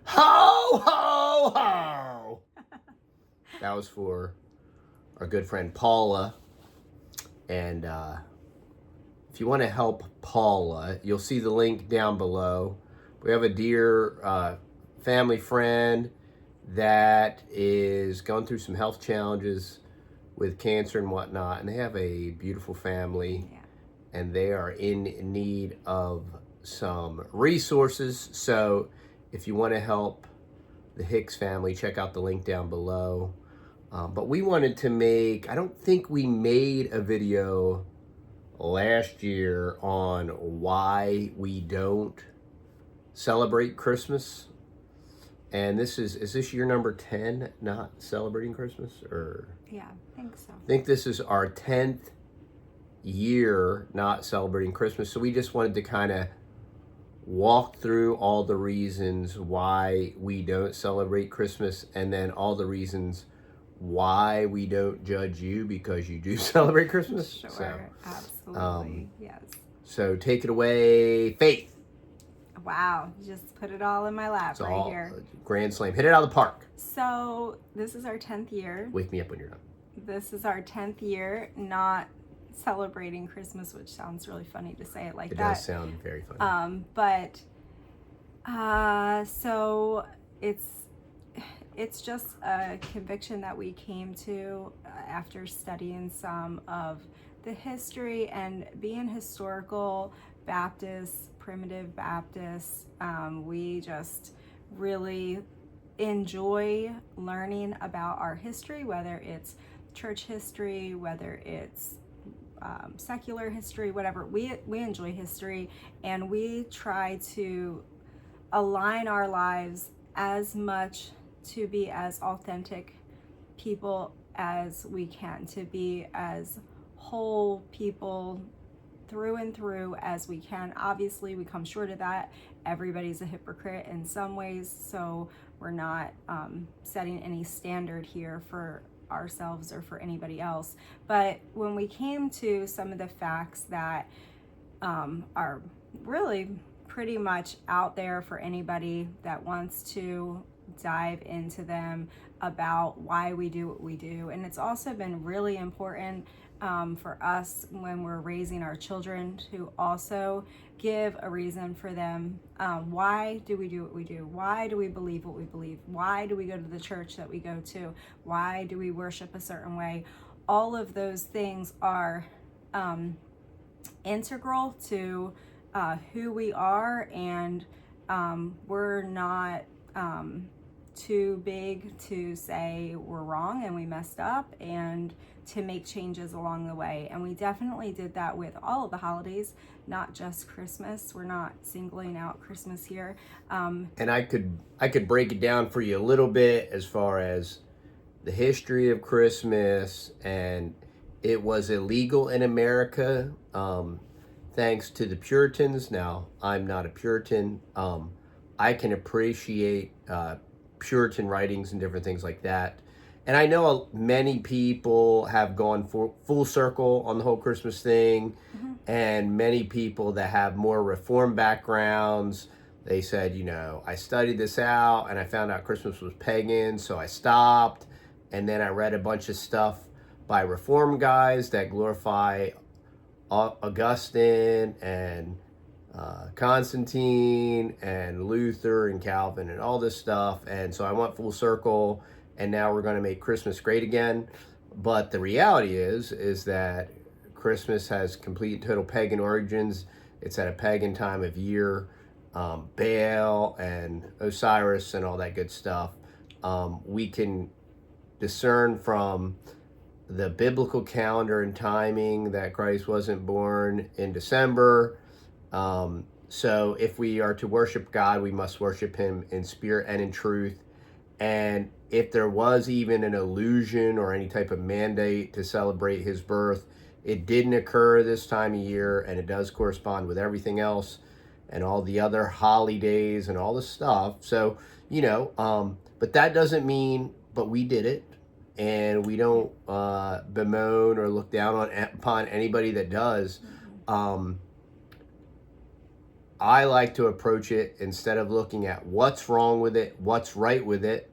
Ho, ho, ho. That was for our good friend Paula. And if you want to help Paula, you'll see the link down below. We have a dear family friend that is going through some health challenges with cancer and whatnot, and they have a beautiful family, and they are in need of some resources. So if you want to help the Hicks family, check out the link down below. But we wanted to make, I don't think we made a video last year on why we don't celebrate Christmas. And is this year number 10, not celebrating Christmas? Or yeah, I think so. I think this is our 10th year not celebrating Christmas. So we just wanted to kind of walk through all the reasons why we don't celebrate Christmas, and then all the reasons why we don't judge you because you do celebrate Christmas. Sure, so, absolutely, yes. So take it away, Faith. Wow, you just put it all in my lap It's right all here. Grand Slam. Hit it out of the park. So this is our 10th year. Wake me up when you're done. This is our 10th year not celebrating Christmas, which sounds really funny to say it like that. It does sound very funny. So it's just a conviction that we came to after studying some of the history and being historical Baptists, primitive Baptists. We just really enjoy learning about our history, whether it's church history, whether it's secular history, whatever. We enjoy history, and we try to align our lives as much to be as authentic people as we can, to be as whole people through and through as we can. Obviously, we come short of that. Everybody's a hypocrite in some ways, so we're not setting any standard here for ourselves or for anybody else. But when we came to some of the facts that are really pretty much out there for anybody that wants to dive into them about why we do what we do, and it's also been really important for us when we're raising our children to also give a reason for them. Why do we do what we do? Why do we believe what we believe? Why do we go to the church that we go to? Why do we worship a certain way? All of those things are integral to who we are, and we're not too big to say we're wrong and we messed up, and to make changes along the way. And we definitely did that with all of the holidays, not just Christmas. We're not singling out Christmas here. And I could break it down for you a little bit as far as the history of Christmas. And it was illegal in America thanks to the Puritans. Now, I'm not a Puritan. I can appreciate Puritan writings and different things like that. And I know many people have gone full circle on the whole Christmas thing, and many people that have more Reform backgrounds, they said, I studied this out and I found out Christmas was pagan, so I stopped. And then I read a bunch of stuff by Reform guys that glorify Augustine and Constantine and Luther and Calvin and all this stuff. And so I went full circle, and now we're going to make Christmas great again. But the reality is that Christmas has complete and total pagan origins. It's at a pagan time of year. Baal and Osiris and all that good stuff. We can discern from the biblical calendar and timing that Christ wasn't born in December. So if we are to worship God, we must worship him in spirit and in truth. And if there was even an illusion or any type of mandate to celebrate his birth, it didn't occur this time of year, and it does correspond with everything else and all the other holidays and all the stuff. So, but that doesn't mean, but we did it, and we don't bemoan or look down upon anybody that does. I like to approach it instead of looking at what's wrong with it, what's right with it.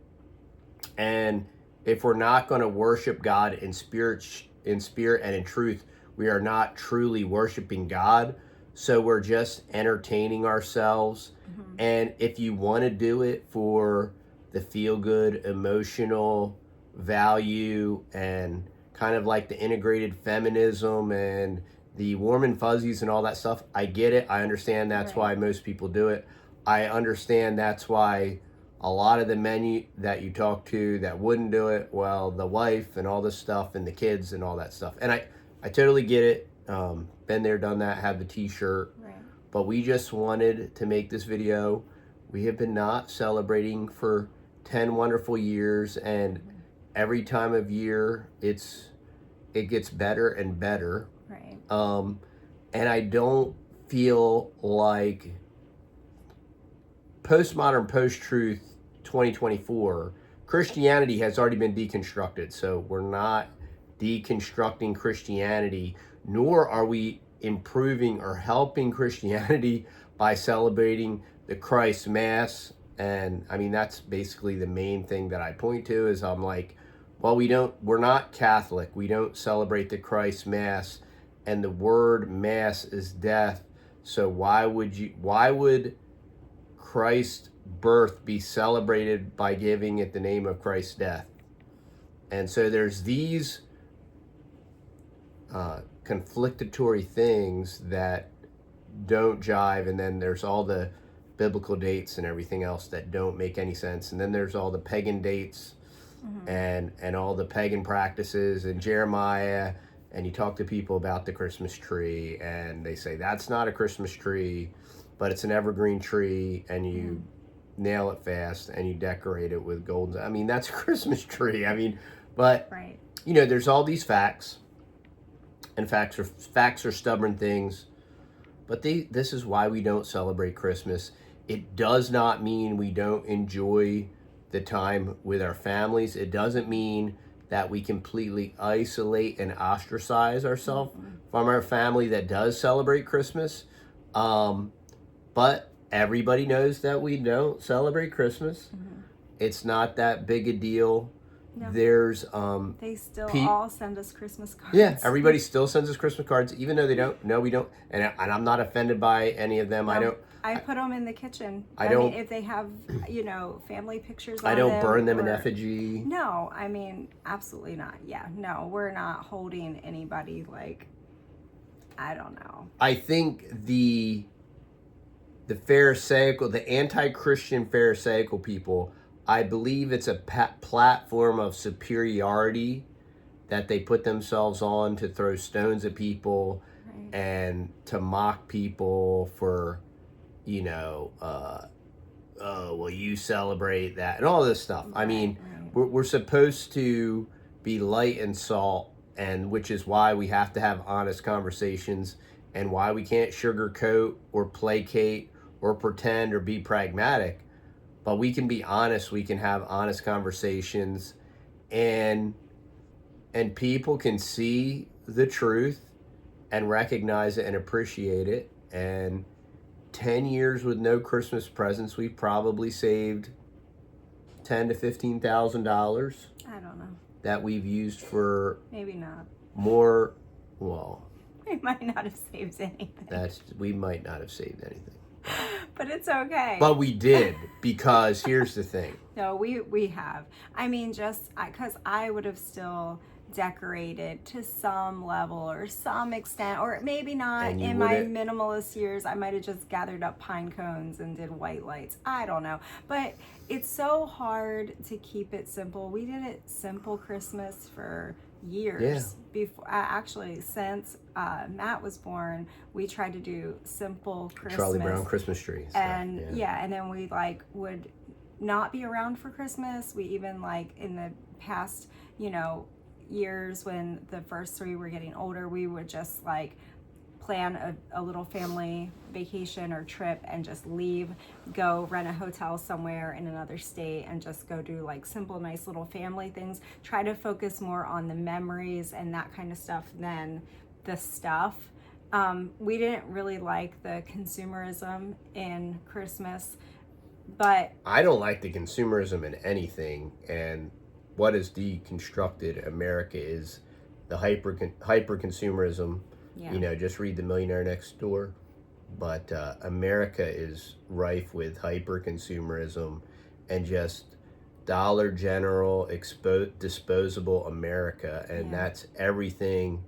And if we're not going to worship God in spirit and in truth, we are not truly worshiping God. So we're just entertaining ourselves. Mm-hmm. And if you want to do it for the feel good, emotional value and kind of like the integrated feminism and the warm and fuzzies and all that stuff, I get it. I understand that's why most people do it. I understand that's why a lot of the men that you talk to that wouldn't do it, well, the wife and all this stuff and the kids and all that stuff. And I totally get it. Been there, done that, have the t-shirt. Right. But we just wanted to make this video. We have been not celebrating for 10 wonderful years, and every time of year it gets better and better. Right. And I don't feel like postmodern, post-truth 2024, Christianity has already been deconstructed. So we're not deconstructing Christianity, nor are we improving or helping Christianity by celebrating the Christ Mass. And I mean, that's basically the main thing that I point to is I'm like, well, we're not Catholic. We don't celebrate the Christ Mass, and the word Mass is death. So why would Christ's birth be celebrated by giving it the name of Christ's death? And so there's these conflictory things that don't jive, and then there's all the biblical dates and everything else that don't make any sense, and then there's all the pagan dates. Mm-hmm. and all the pagan practices and Jeremiah, and you talk to people about the Christmas tree and they say that's not a Christmas tree, but it's an evergreen tree, and you nail it fast and you decorate it with gold. I mean, that's a Christmas tree. I mean, but right. You know, there's all these facts, and facts are stubborn things, but this is why we don't celebrate Christmas. It does not mean we don't enjoy the time with our families. It doesn't mean that we completely isolate and ostracize ourselves from our family that does celebrate Christmas. But everybody knows that we don't celebrate Christmas. Mm-hmm. It's not that big a deal. No. There's they still all send us Christmas cards. Yeah, everybody still sends us Christmas cards, even though they don't. No, we don't. And I'm not offended by any of them. No, I put them in the kitchen. I mean, if they have, family pictures on them. I don't burn them in effigy. No, I mean, absolutely not. Yeah, no, we're not holding anybody like, I don't know. I think the Pharisaical, the anti-Christian Pharisaical people, I believe it's a platform of superiority that they put themselves on to throw stones at people, right, and to mock people for, well, you celebrate that and all this stuff. Right, I mean, right. We're supposed to be light and salt, and which is why we have to have honest conversations, and why we can't sugarcoat or placate or pretend or be pragmatic. But we can be honest. We can have honest conversations, and people can see the truth and recognize it and appreciate it. And 10 years with no Christmas presents, we've probably saved $10,000 to $15,000. I don't know. That we've used for maybe not more. Well, we might not have saved anything. We might not have saved anything. But it's okay. But we did, because here's the thing. No, we have. I mean, just because I would have still decorated to some level or some extent, or maybe not. In my minimalist years, I might have just gathered up pine cones and did white lights. I don't know. But it's so hard to keep it simple. We did it simple Christmas for years. Before, actually, since Matt was born, we tried to do simple Christmas. Charlie Brown Christmas tree. And and then we would not be around for Christmas. We even in the past, years when the first three were getting older, we would just plan a little family vacation or trip and just leave, go rent a hotel somewhere in another state and just go do simple, nice little family things. Try to focus more on the memories and that kind of stuff than the stuff. We didn't really like the consumerism in Christmas, but I don't like the consumerism in anything, and what is deconstructed America is the hyper consumerism. yeah, You know, just read The Millionaire Next Door. But America is rife with hyper consumerism and just Dollar General disposable America, and yeah, that's everything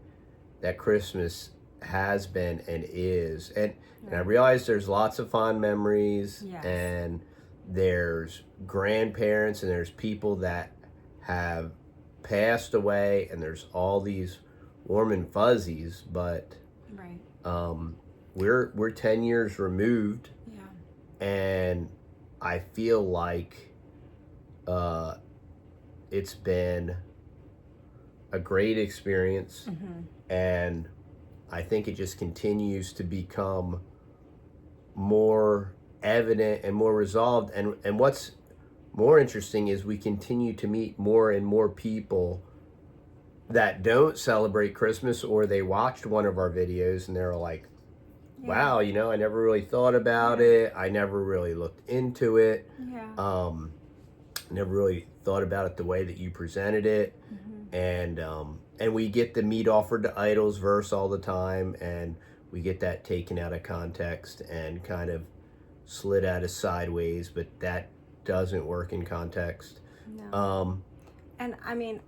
that Christmas has been and is. And I right, realize there's lots of fond memories, yes, and there's grandparents, and there's people that have passed away, and there's all these warm and fuzzies, but right, um, we're 10 years removed, yeah, and I feel like uh, it's been a great experience, mm-hmm. and I think it just continues to become more evident and more resolved. And what's more interesting is we continue to meet more and more people that don't celebrate Christmas, or they watched one of our videos and they're like, Yeah, wow, you know, I never really thought about yeah, it. I never really looked into it. yeah, Um, never really thought about it the way that you presented it. mm-hmm. And we get the meat offered to idols verse all the time, and we get that taken out of context and kind of slid out of sideways, but that doesn't work in context. No. Um, And I mean,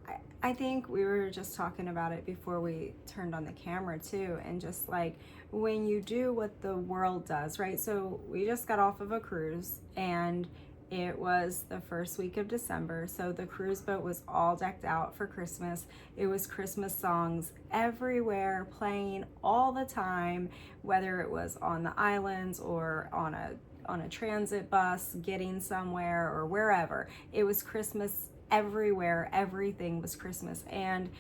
I think we were just talking about it before we turned on the camera too. And just like when you do what the world does, right? So we just got off of a cruise, and it was the first week of December. So the cruise boat was all decked out for Christmas. It was Christmas songs everywhere, playing all the time, whether it was on the islands or on a transit bus getting somewhere or wherever. It was Christmas everywhere. Everything was Christmas. And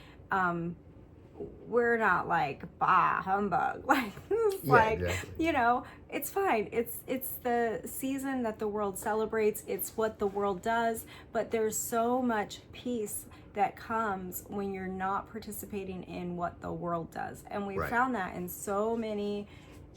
we're not like bah humbug, like it's yeah, like, exactly. you know, it's fine. It's the season that the world celebrates. It's what the world does. But there's so much peace that comes when you're not participating in what the world does. And we Right. found that in so many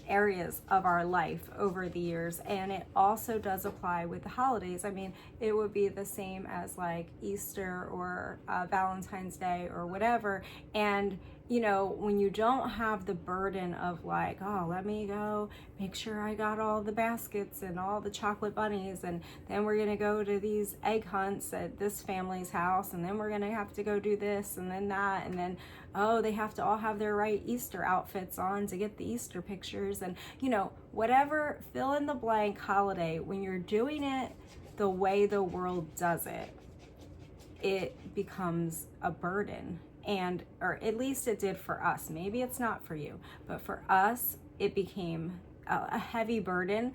areas of our life over the years. And it also does apply with the holidays. I mean, it would be the same as like Easter or Valentine's Day or whatever. And you know, when you don't have the burden of like, oh, let me go make sure I got all the baskets and all the chocolate bunnies, and then we're gonna go to these egg hunts at this family's house, and then we're gonna have to go do this and then that, and then oh, they have to all have their right Easter outfits on to get the Easter pictures, and you know, whatever, fill in the blank holiday, when you're doing it the way the world does it, it becomes a burden. And or at least it did for us. Maybe it's not for you, but for us it became a heavy burden.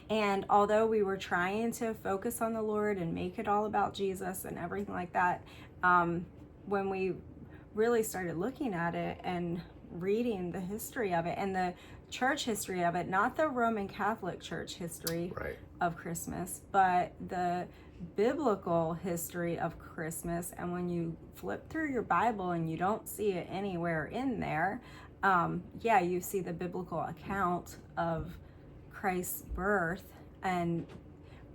And although we were trying to focus on the Lord and make it all about Jesus and everything like that, when we really started looking at it and reading the history of it and the church history of it, not the Roman Catholic Church history Right. of Christmas, but the biblical history of Christmas. And when you flip through your Bible and you don't see it anywhere in there, yeah, you see the biblical account of Christ's birth. And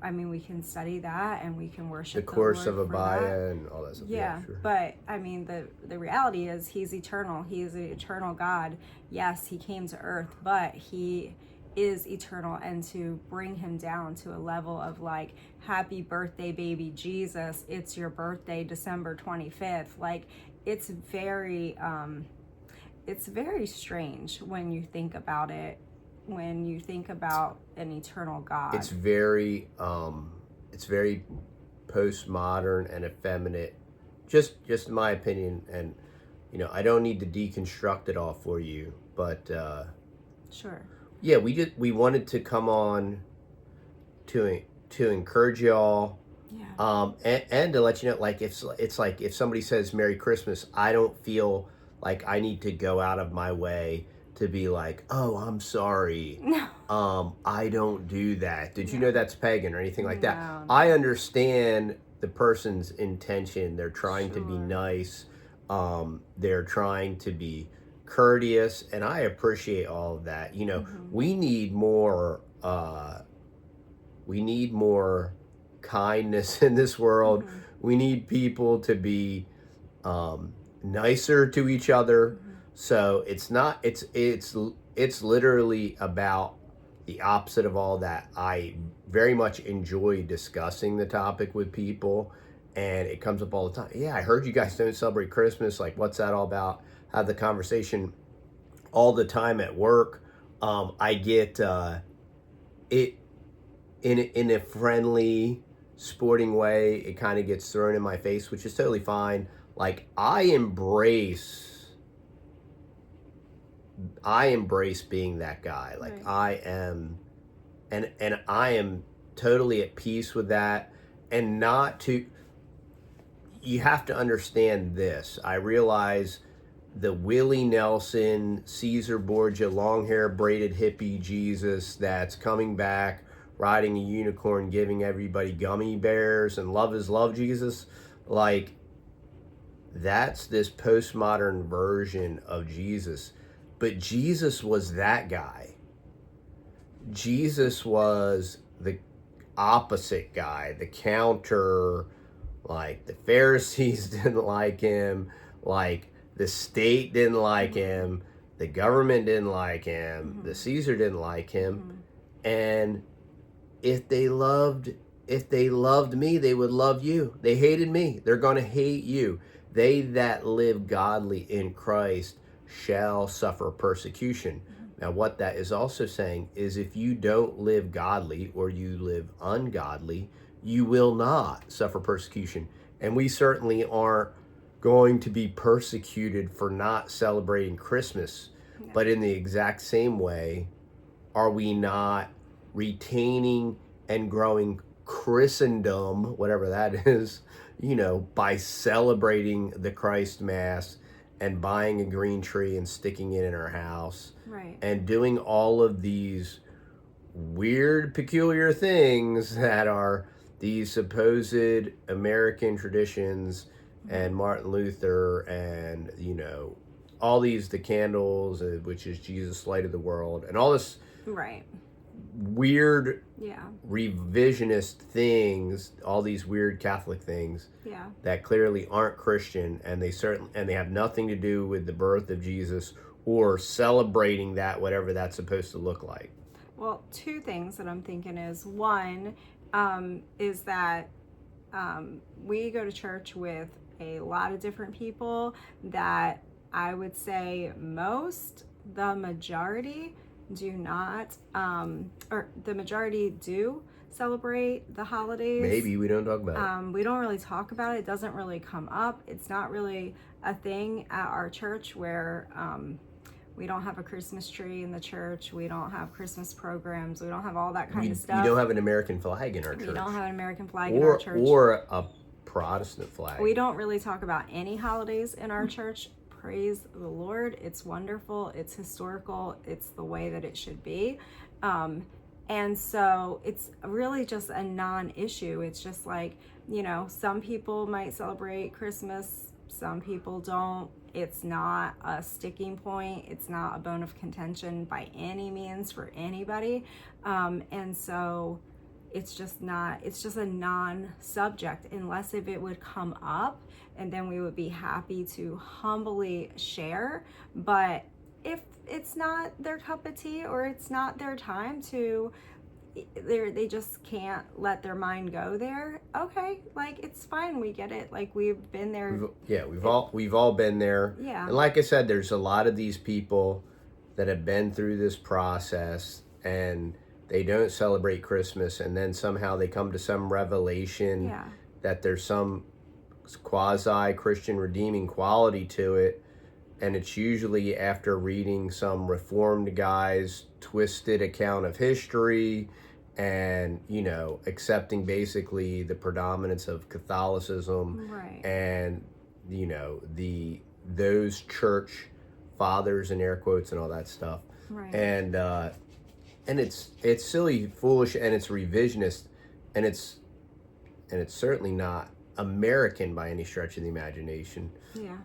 I mean, we can study that and we can worship The course Lord of for that. Abaya and all that stuff. Yeah, Sure. but I mean, the reality is he's eternal. He is an eternal God. Yes, he came to earth, but he is eternal. And to bring him down to a level of like, happy birthday, baby Jesus, it's your birthday, December 25th. Like, it's very strange when you think about it, when you think about an eternal God. It's very postmodern and effeminate, just in my opinion. And you know, I don't need to deconstruct it all for you, but Sure. yeah, we wanted to come on to encourage y'all, Yeah. and to let you know, like, if it's like if somebody says Merry Christmas, I don't feel like I need to go out of my way to be like, oh, I'm sorry. No. I don't do that. Did you No. know that's pagan or anything like that? No. I understand the person's intention. They're trying to be Sure. nice. They're trying to be courteous, and I appreciate all of that. We need more kindness in this world. We need people to be nicer to each other. So it's literally about the opposite of all that. I very much enjoy discussing the topic with people, and it comes up all the time. Yeah, I heard you guys don't celebrate Christmas. Like, what's that all about? Have the conversation all the time at work. I get it in a friendly, sporting way. It kind of gets thrown in my face, which is totally fine. Like, I embrace being that guy. Like, Right. I am, and I am totally at peace with that. And you have to understand this. I realize the Willie Nelson, Caesar Borgia, long hair, braided hippie Jesus that's coming back, riding a unicorn, giving everybody gummy bears and love is love Jesus. Like, that's this postmodern version of Jesus. But Jesus was that guy. Jesus was the opposite guy, the counter. Like, the Pharisees didn't like him. Like, the state didn't like him. The government didn't like him. The Caesar didn't like him. And if they loved me, they would love you. They hated me, they're going to hate you. They that live godly in Christ shall suffer persecution. Now, what that is also saying is, if you don't live godly or you live ungodly, you will not suffer persecution. And we certainly aren't going to be persecuted for not celebrating Christmas. Yeah. But in the exact same way, are we not retaining and growing Christendom, whatever that is, by celebrating the Christ Mass and buying a green tree and sticking it in our house, Right. and doing all of these weird, peculiar things that are these supposed American traditions, and Martin Luther, and all these, the candles, which is Jesus, light of the world, and all this Right. weird, Yeah. revisionist things, all these weird Catholic things, Yeah. that clearly aren't Christian, and they have nothing to do with the birth of Jesus or celebrating that, whatever that's supposed to look like. Well, two things that I'm thinking is, one, is that we go to church with a lot of different people that I would say the majority do not, or the majority do celebrate the holidays. Maybe we don't talk about it. We don't really talk about it. It doesn't really come up. It's not really a thing at our church where we don't have a Christmas tree in the church. We don't have Christmas programs. We don't have all that kind of stuff. We don't have an American flag in our church. We don't have an American flag in our church. Or a Protestant flag. We don't really talk about any holidays in our church. Praise the Lord. It's wonderful. It's historical. It's the way that it should be. And so it's really just a non-issue. It's just like, some people might celebrate Christmas, some people don't. It's not a sticking point. It's not a bone of contention by any means for anybody. And so it's just a non-subject, unless if it would come up, and then we would be happy to humbly share. But if it's not their cup of tea, or it's not their time to, they just can't let their mind go there, okay, like, it's fine, we get it, like, we've been there. We've all been there. Yeah. And like I said, there's a lot of these people that have been through this process, and they don't celebrate Christmas, and then somehow they come to some revelation that there's some quasi-Christian redeeming quality to it, and it's usually after reading some Reformed guy's twisted account of history, and accepting basically the predominance of Catholicism, right, and those church fathers, in air quotes, and all that stuff, right. And it's silly, foolish, and it's revisionist, and it's certainly not American by any stretch of the imagination. Yeah.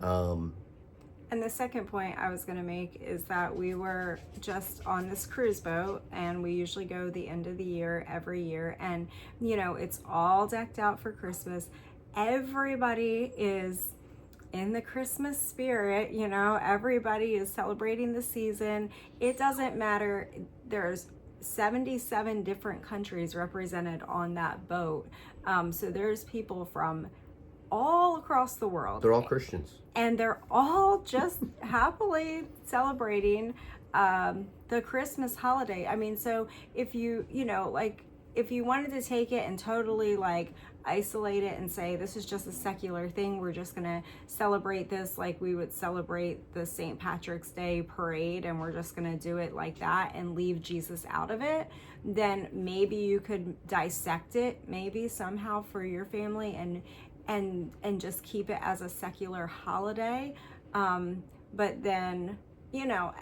And the second point I was going to make is that we were just on this cruise boat, and we usually go the end of the year every year, and it's all decked out for Christmas. Everybody is in the Christmas spirit, everybody is celebrating the season. It doesn't matter. There's 77 different countries represented on that boat. So there's people from all across the world. They're all Christians. And they're all just happily celebrating the Christmas holiday. I mean, so if if you wanted to take it and totally isolate it and say this is just a secular thing, we're just gonna celebrate this like we would celebrate the St. Patrick's Day parade, and we're just gonna do it like that and leave Jesus out of it, then maybe you could dissect it maybe somehow for your family and just keep it as a secular holiday. But then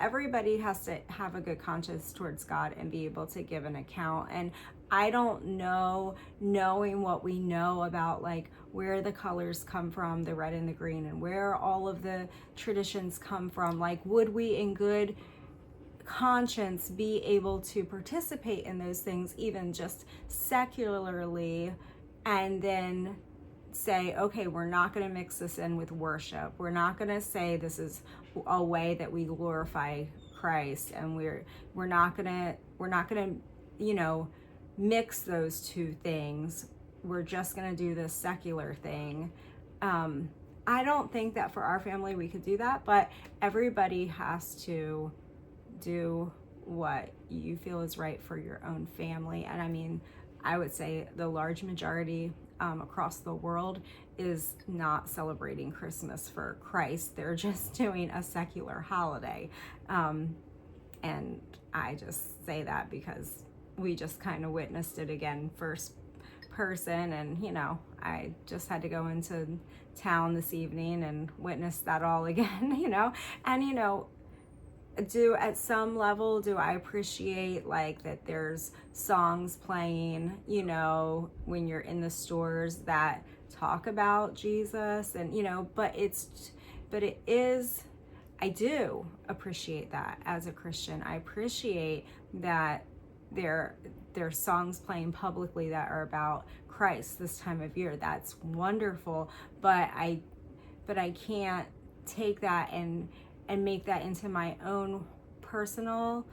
everybody has to have a good conscience towards God and be able to give an account. And I don't know, knowing what we know about where the colors come from, the red and the green, and where all of the traditions come from, would we in good conscience be able to participate in those things even just secularly, and then say, okay, we're not going to mix this in with worship. We're not going to say this is a way that we glorify Christ, and we're not going to mix those two things. We're just going to do this secular thing. I don't think that for our family we could do that, but everybody has to do what you feel is right for your own family. And I mean, I would say the large majority across the world is not celebrating Christmas for Christ. They're just doing a secular holiday. And I just say that because we just kind of witnessed it again first person, and I just had to go into town this evening and witness that all again. And at some level do I appreciate that there's songs playing when you're in the stores that talk about Jesus, and I do appreciate that as a Christian. I appreciate that there's songs playing publicly that are about Christ this time of year. That's wonderful, but I can't take that and make that into my own personal,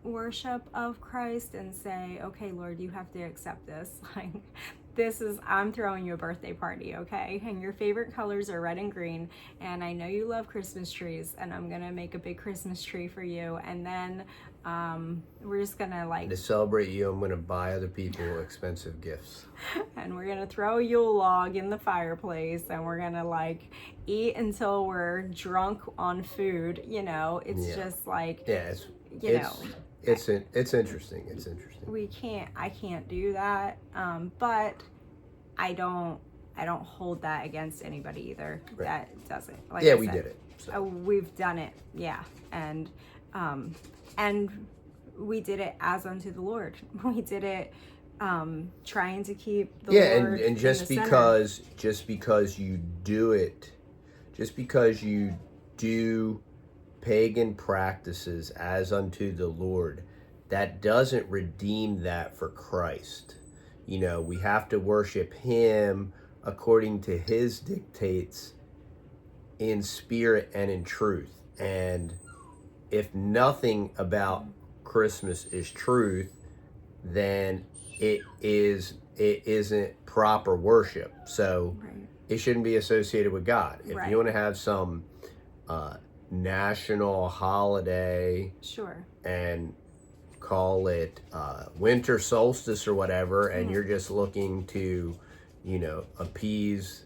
worship of Christ and say, okay, Lord, you have to accept this. I'm throwing you a birthday party, okay? And your favorite colors are red and green, and I know you love Christmas trees, and I'm gonna make a big Christmas tree for you, and then we're just gonna to celebrate you, I'm gonna buy other people expensive gifts. And we're gonna throw a Yule log in the fireplace, and we're gonna eat until we're drunk on food. It's just it's interesting. It's interesting. I can't do that. But I don't hold that against anybody either. Right. That doesn't. We did it. So. We've done it. Yeah. And we did it as unto the Lord. We did it trying to keep the Lord and just because you do it, just because you do pagan practices as unto the Lord, that doesn't redeem that for Christ. We have to worship him according to his dictates in spirit and in truth. And if nothing about Christmas is truth, then it isn't proper worship. So right. It shouldn't be associated with God. If right. You want to have some national holiday, sure, and call it winter solstice or whatever, and you're just looking to, appease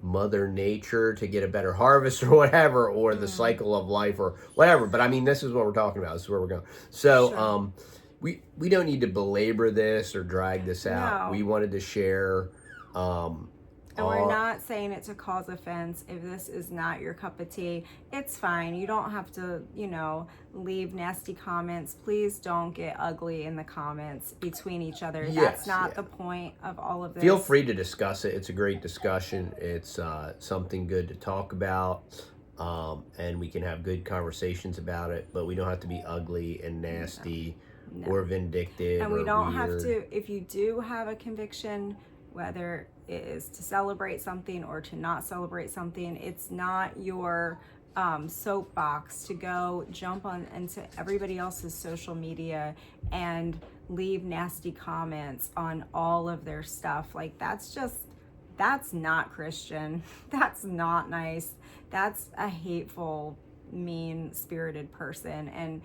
Mother Nature to get a better harvest or whatever, or the cycle of life or whatever. But I mean, this is what we're talking about. This is where we're going. So sure. We don't need to belabor this or drag this out. No. We wanted to share And we're not saying it to cause offense. If this is not your cup of tea, it's fine. You don't have to, you know, leave nasty comments. Please don't get ugly in the comments between each other. Yes, that's not the point of all of this. Feel free to discuss it. It's a great discussion. It's something good to talk about. And we can have good conversations about it, but we don't have to be ugly and nasty or vindictive. And we don't weird. have to, if you do have a conviction, whether it is to celebrate something or to not celebrate something, it's not your soapbox to go jump on into everybody else's social media and leave nasty comments on all of their stuff. Like, that's not Christian. That's not nice. That's a hateful, mean-spirited person. And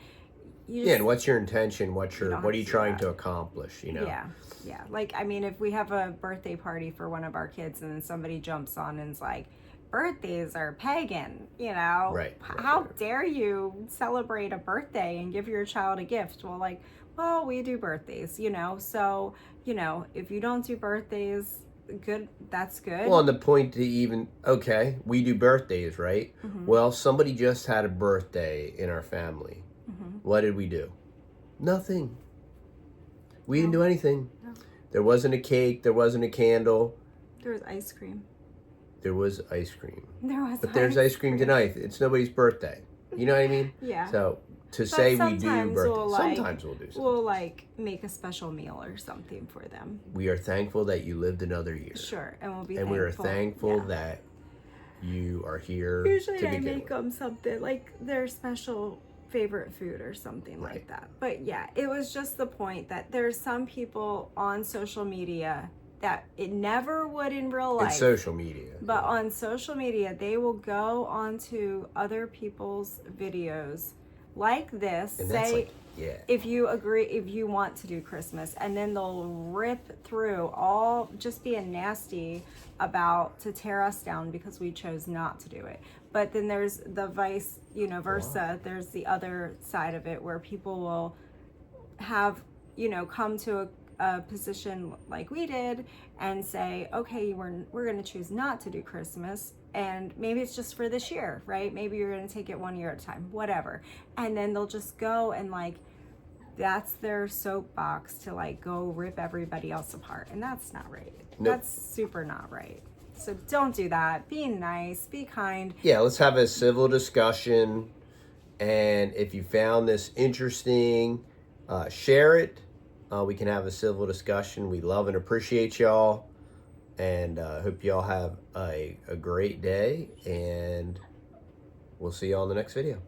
you just, and what's your intention? What are you trying to accomplish? You know? Yeah. Like, I mean, if we have a birthday party for one of our kids and then somebody jumps on and is like, birthdays are pagan, you know? Right. How dare you celebrate a birthday and give your child a gift? Well, we do birthdays, you know? So, you know, if you don't do birthdays, good, that's good. Well, and the point to even, okay, we do birthdays, right? Mm-hmm. Well, somebody just had a birthday in our family. Mm-hmm. What did we do? Nothing. We didn't do anything. No. There wasn't a cake. There wasn't a candle. There was ice cream. There was ice cream. But there's ice cream tonight. It's nobody's birthday. You know what I mean? Yeah. So to say we do birthdays, sometimes we'll do something. We'll like make a special meal or something for them. We are thankful that you lived another year. Sure, and we'll be and thankful. we are thankful that you are here. Usually to I begin make with. them something like their special favorite food or something like that. But yeah, it was just the point that there's some people on social media that it never would in real life. It's social media. But on social media, they will go onto other people's videos like this, And say, if you want to do Christmas, and then they'll rip through all, just being nasty about to tear us down because we chose not to do it. But then there's the vice versa. Wow. There's the other side of it where people will have, come to a position like we did and say, okay, we're going to choose not to do Christmas, and maybe it's just for this year, right? Maybe you're going to take it 1 year at a time, whatever. And then they'll just go and that's their soapbox to go rip everybody else apart, and that's not right. Nope. That's super not right. So don't do that. Be nice, be kind. Yeah, let's have a civil discussion, and if you found this interesting, share it. We can have a civil discussion. We love and appreciate y'all, and hope y'all have a great day, and we'll see y'all in the next video.